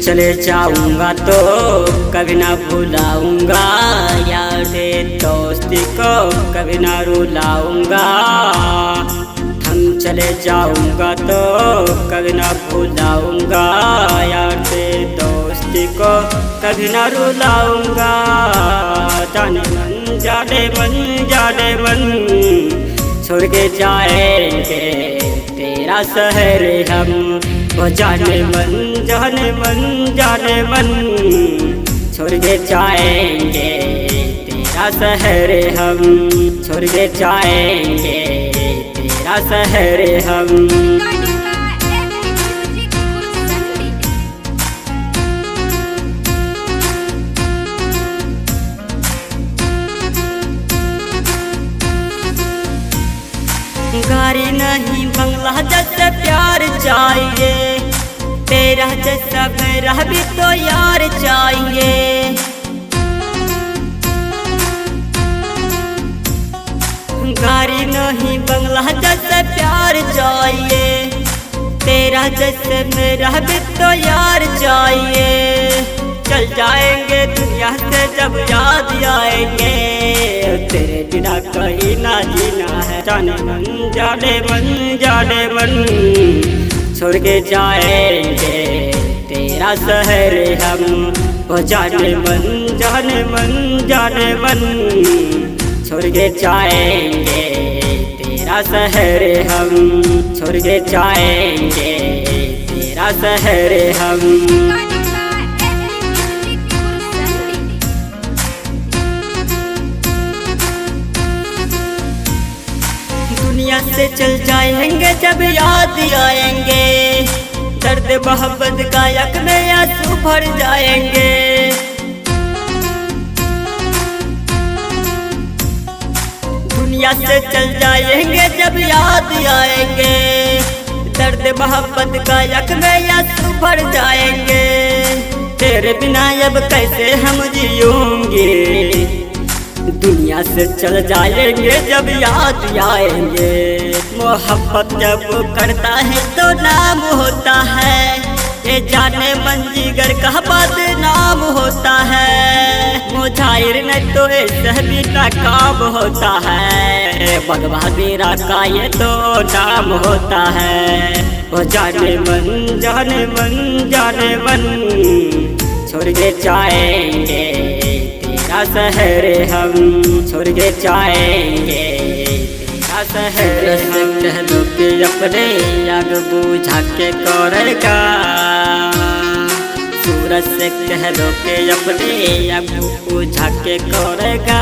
चले जाऊंगा तो कभी ना भुलाऊंगा, यारे दोस्ती को कभी ना रुलाऊंगा। हम चले जाऊंगा तो कभी ना भुलाऊंगा, यारे दोस्ती को कभी ना रुलाऊंगा। जाने मन जाने मन जाने मन, छोड़ के जाएंगे तेरा शहर हम। वो जाने मन जाने मन जाने मन, छोड़ के जाएंगे तेरा शहर हम। छोड़ के जाएंगे तेरा शहर हम। गाड़ी नहीं बंगला जैसा प्यार चाहिए, तेरा जैसा मेरा भी तो यार चाहिए। गाड़ी नहीं बंगला जैसा प्यार चाहिए, तेरा जैसे मेरा भी तो यार चाहिए। चल जाएंगे दुनिया से जब याद आएंगे, तेरे बिना कहीं ना जीना है। जाने मन जाने मन जाने मन, छोड़ के जाएंगे तेरा शहर हम। वो जाने मन जाने मन जाने मन, छोड़ के जाएंगे तेरा शहर हम। छोड़ के जाएंगे तेरा शहर हम। दुनिया से चल जाएंगे जब याद आएंगे, दर्द मोहब्बत का यक में आंसू भर जाएंगे। दुनिया से चल जाएंगे जब याद आएंगे, दर्द मोहब्बत का यक में आंसू भर जाएंगे। तेरे बिना अब कैसे हम जियूंगे, दुनिया से चल जाएंगे जब याद आएंगे। मोहब्बत जब करता है तो नाम होता है, ये जाने मन जिगर का बदनाम होता है। मुझाहिर ने तो ऐसा भी नाकाम होता है, बगवादीरा का ये तो नाम होता है। वो जाने मन जाने मन जाने मन, छोड़ के जाएंगे तेरा शहर हम। छोड़ के जाएंगे तेरा शहर हम। कह दो कि अपने आग बुझा के करेगा, सूरज से कह दो कि अपने आग बुझा के करेगा।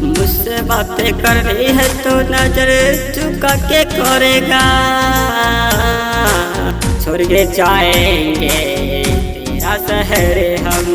मुझसे बातें करनी है तो नजर झुका के करेगा। छोड़ के जाएंगे तेरा शहर हम।